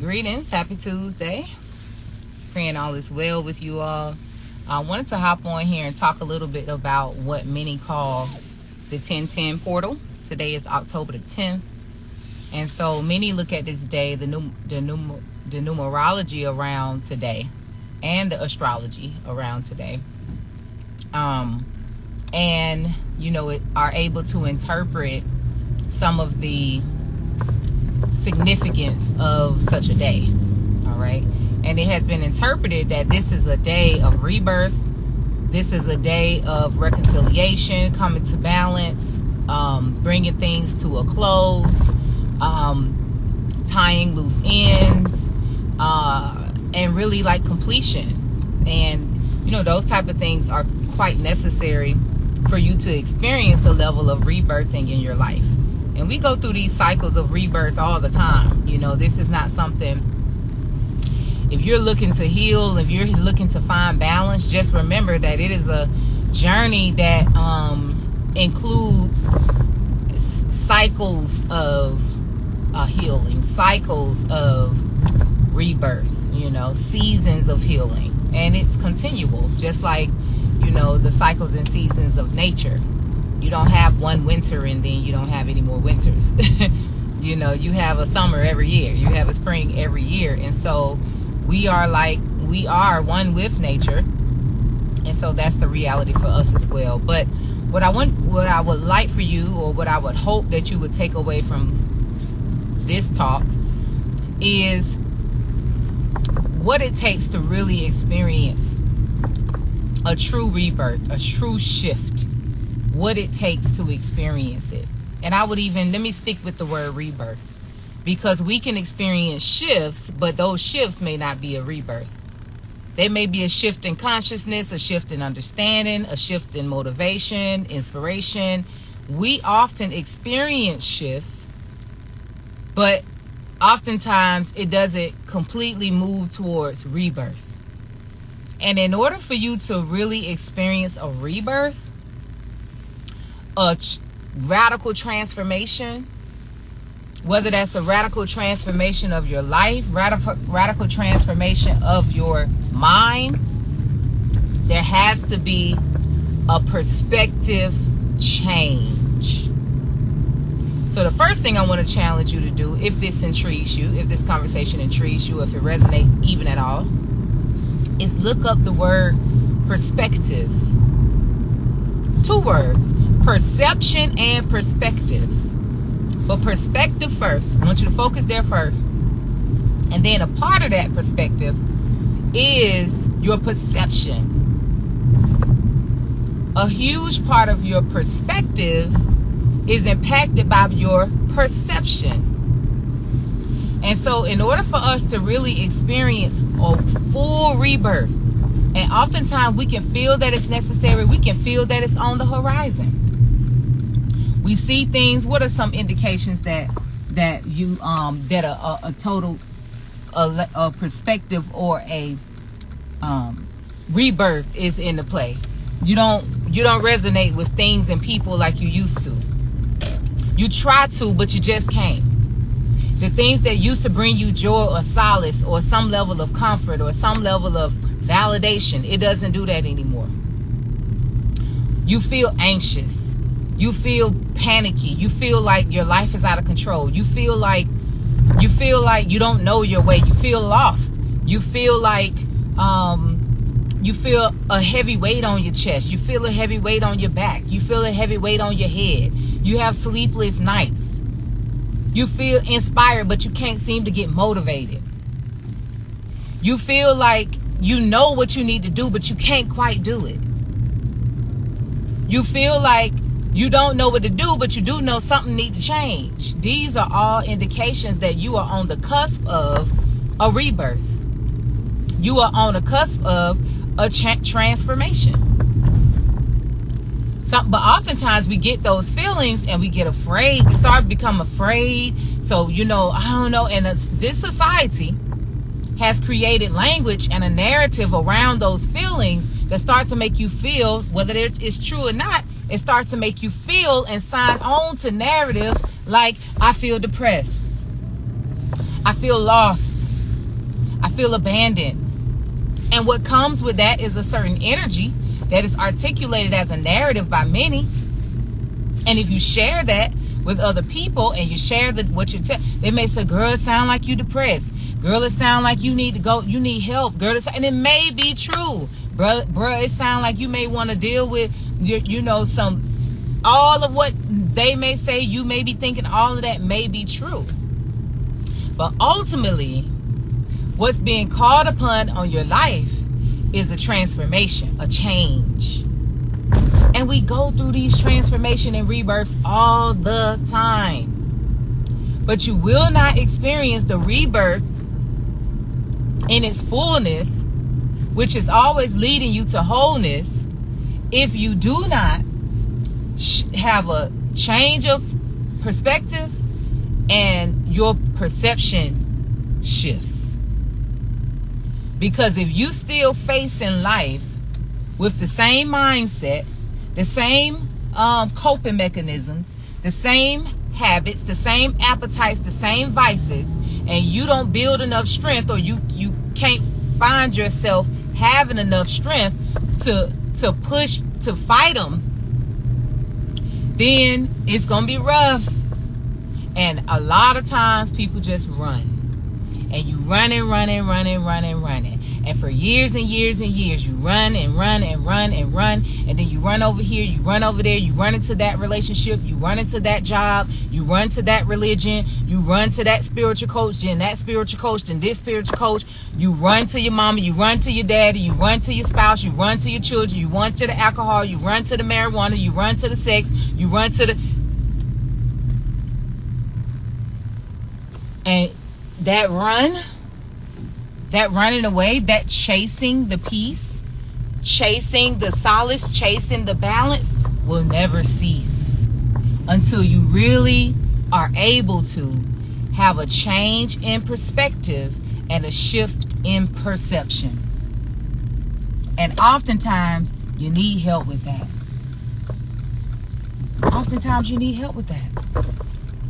Greetings, happy Tuesday. Praying all is well with you all. I wanted to hop on here and talk a little bit about what many call the 1010 portal. Today is October the 10th. And so many look at this day, the numerology around today and the astrology around today. And, you know, are able to interpret some of the significance of such a day. All right. And it has been interpreted that this is a day of rebirth. This is a day of reconciliation, coming to balance, bringing things to a close, tying loose ends, and really like completion. And, you know, those type of things are quite necessary for you to experience a level of rebirthing in your life. And we go through these cycles of rebirth all the time. You know, this is not something, if you're looking to heal, if you're looking to find balance, just remember that it is a journey that includes cycles of healing, cycles of rebirth, you know, seasons of healing. And it's continual, just like, you know, the cycles and seasons of nature. You don't have one winter and then you don't have any more winters. You know, you have a summer every year. You have a spring every year. And so we are one with nature. And so that's the reality for us as well. But what I would like for you, or what I would hope that you would take away from this talk, is what it takes to really experience a true rebirth, a true shift. What it takes to experience it. And I would even, let me stick with the word rebirth, because we can experience shifts, but those shifts may not be a rebirth. They may be a shift in consciousness, a shift in understanding, a shift in motivation, inspiration. We often experience shifts, but oftentimes it doesn't completely move towards rebirth. And in order for you to really experience a rebirth, a radical transformation, whether that's a radical transformation of your life, radical transformation of your mind, there has to be a perspective change. So the first thing I want to challenge you to do, if this intrigues you, if this conversation intrigues you, if it resonates even at all, is look up the word perspective. 2 words, perception and perspective. But perspective first. I want you to focus there first. And then a part of that perspective is your perception. A huge part of your perspective is impacted by your perception. And so in order for us to really experience a full rebirth, and oftentimes we can feel that it's necessary. We can feel that it's on the horizon. We see things. What are some indications that a total perspective or a rebirth is in the play? You don't resonate with things and people like you used to. You try to, but you just can't. The things that used to bring you joy or solace or some level of comfort or some level of validation, it doesn't do that anymore. You feel anxious. You feel panicky. You feel like your life is out of control. You feel like you don't know your way. You feel lost. You feel like you feel a heavy weight on your chest. You feel a heavy weight on your back. You feel a heavy weight on your head. You have sleepless nights. You feel inspired, but you can't seem to get motivated. You feel like you know what you need to do, but you can't quite do it. You feel like you don't know what to do, but you do know something needs to change. These are all indications that you are on the cusp of a rebirth. You are on the cusp of a transformation. But oftentimes we get those feelings and we get afraid. We start to become afraid. So, you know, I don't know. And this society has created language and a narrative around those feelings that start to make you feel, whether it's true or not, it starts to make you feel and sign on to narratives like, I feel depressed, I feel lost, I feel abandoned. And what comes with that is a certain energy that is articulated as a narrative by many. And if you share that with other people and you share what you tell, they may say, girl, it sound like you depressed. Girl, it sound like you need to go, you need help. Girl, and it may be true. Bruh, it sound like you may want to deal with, all of what they may say, you may be thinking all of that may be true. But ultimately, what's being called upon on your life is a transformation, a change. And we go through these transformation and rebirths all the time. But you will not experience the rebirth in its fullness, which is always leading you to wholeness, if you do not have a change of perspective and your perception shifts. Because if you still facing life with the same mindset, the same coping mechanisms, the same habits, the same appetites, the same vices, and you don't build enough strength, or you can't find yourself having enough strength to push, to fight them, then it's going to be rough. And a lot of times people just run. And you running. And for years and years and years, you run. And then you run over here, you run over there, you run into that relationship, you run into that job, you run to that religion, you run to that spiritual coach, then that spiritual coach, then this spiritual coach, you run to your mama, you run to your daddy, you run to your spouse, you run to your children, you run to the alcohol, you run to the marijuana, you run to the sex, you run to the... And that running away, that chasing the peace, chasing the solace, chasing the balance will never cease until you really are able to have a change in perspective and a shift in perception. And oftentimes you need help with that.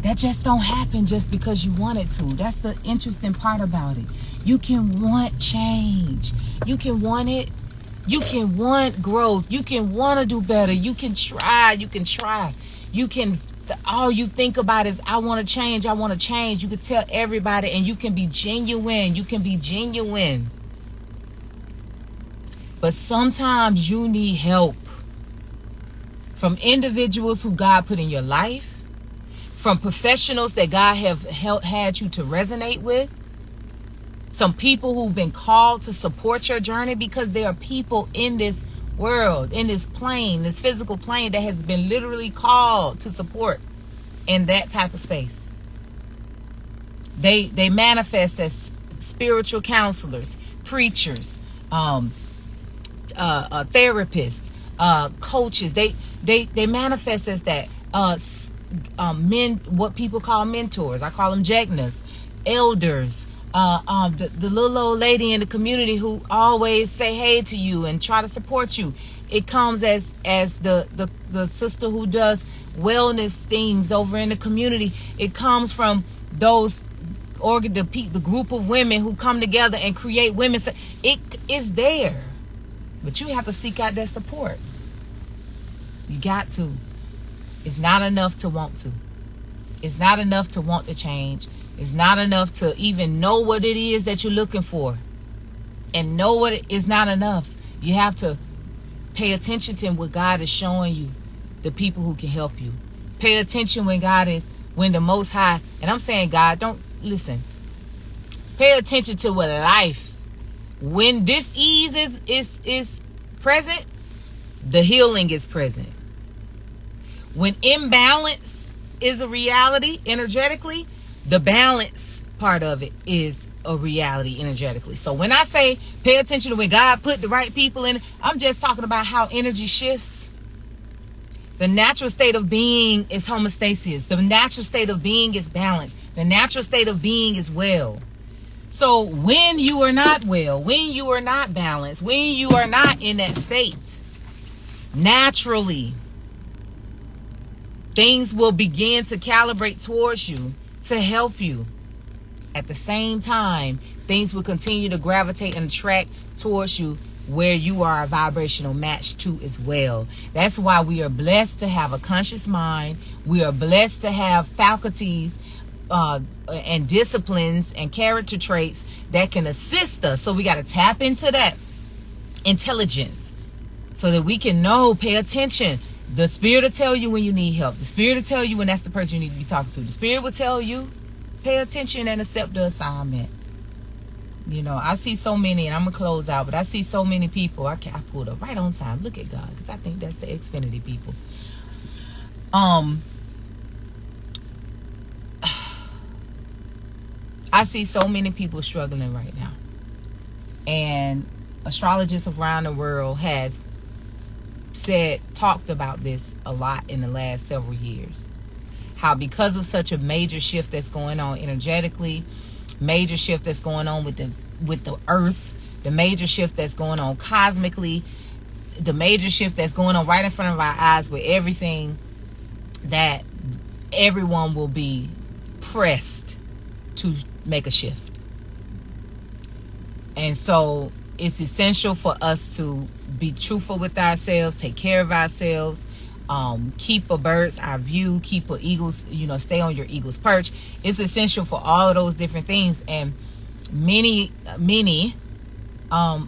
That just don't happen just because you want it to. That's the interesting part about it. You can want change. You can want it. You can want growth. You can want to do better. You can try. All you think about is, I want to change. You can tell everybody, and you can be genuine. But sometimes you need help from individuals who God put in your life, from professionals that God have had you to resonate with, some people who've been called to support your journey, because there are people in this world, in this plane, this physical plane, that has been literally called to support in that type of space. They manifest as spiritual counselors, preachers, therapists, coaches. They manifest as that. Men, what people call mentors. I call them jegnas, elders, the little old lady in the community who always say hey to you and try to support you. It comes as the sister who does wellness things over in the community. It comes from those the group of women who come together and create women. It is there, but you have to seek out that support. You got to. It's not enough to want to. It's not enough to want to change. It's not enough to even know what it is that you're looking for. And know what it is not enough. You have to pay attention to what God is showing you, the people who can help you. Pay attention when the Most High, and I'm saying God, don't listen. Pay attention to what life, when this ease is present, the healing is present. When imbalance is a reality energetically, the balance part of it is a reality energetically. So when I say pay attention to when God put the right people in, I'm just talking about how energy shifts. The natural state of being is homeostasis. The natural state of being is balance. The natural state of being is well. So when you are not well, when you are not balanced, when you are not in that state, naturally, things will begin to calibrate towards you to help you. at the same time, things will continue to gravitate and attract towards you where you are a vibrational match to as well. That's why we are blessed to have a conscious mind. We are blessed to have faculties and disciplines and character traits that can assist us. So we got to tap into that intelligence so that we can know, pay attention. The Spirit will tell you when you need help. The Spirit will tell you when that's the person you need to be talking to. The Spirit will tell you, pay attention and accept the assignment. You know, I see so many, and I'm going to close out, but I see so many people. I pulled up right on time. Look at God, because I think that's the Xfinity people. I see so many people struggling right now. And astrologists around the world has talked about this a lot in the last several years. How because of such a major shift that's going on energetically, major shift that's going on with the earth, the major shift that's going on cosmically, the major shift that's going on right in front of our eyes with everything, that everyone will be pressed to make a shift. And so it's essential for us to be truthful with ourselves, take care of ourselves, keep a bird's eye view, keep an eagle's, stay on your eagle's perch. It's essential for all of those different things. And many are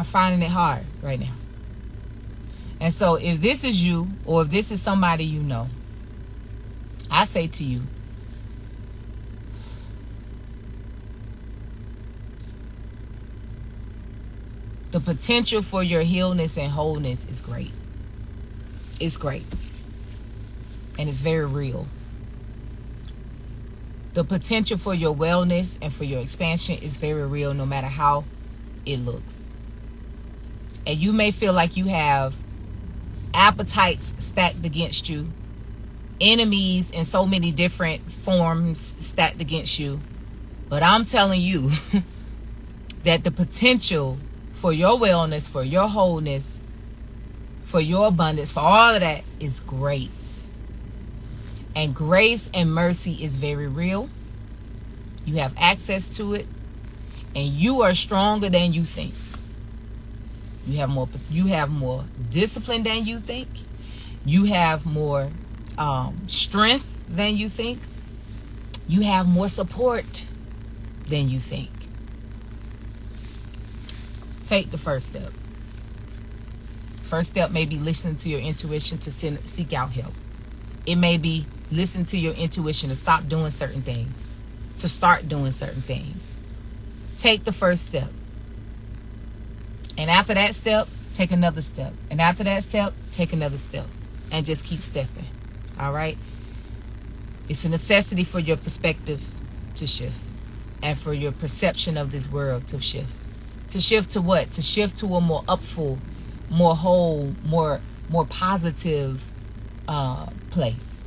finding it hard right now. And so if this is you, or if this is somebody you know, I say to you, the potential for your healness and wholeness is great. It's great. And it's very real. The potential for your wellness and for your expansion is very real, no matter how it looks. And you may feel like you have appetites stacked against you, enemies in so many different forms stacked against you. But I'm telling you that the potential for your wellness, for your wholeness, for your abundance, for all of that is great. And grace and mercy is very real. You have access to it. And you are stronger than you think. You have more discipline than you think. You have more strength than you think. You have more support than you think. Take the first step. First step may be listening to your intuition to seek out help. It may be listen to your intuition to stop doing certain things, to start doing certain things. Take the first step. And after that step, take another step. And after that step, take another step. And just keep stepping. All right? It's a necessity for your perspective to shift. And for your perception of this world to shift. To shift to what? To shift to a more upful, more whole, more positive place.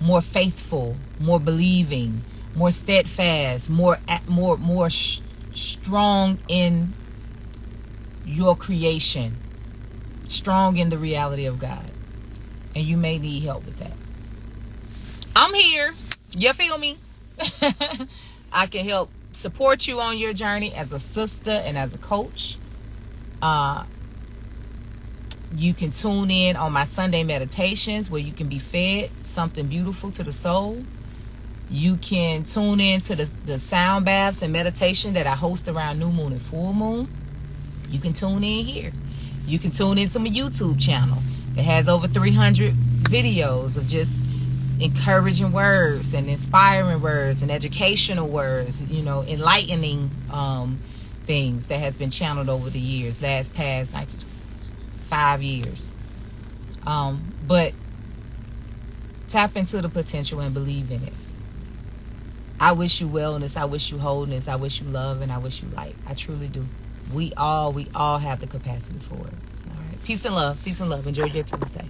More faithful, more believing, more steadfast, more strong in your creation, strong in the reality of God. And you may need help with that. I'm here. You feel me? I can help support you on your journey as a sister and as a coach. You can tune in on my Sunday meditations where you can be fed something beautiful to the soul. You can tune in to the sound baths and meditation that I host around new moon and full moon. You can tune in here. You can tune into my YouTube channel that has over 300 videos of just encouraging words and inspiring words and educational words, enlightening things that has been channeled over the years, past 5 years. But tap into the potential and believe in it. I wish you wellness, I wish you wholeness, I wish you love, and I wish you light. I truly do. We all have the capacity for it. All right. Peace and love. Peace and love. Enjoy your Tuesday.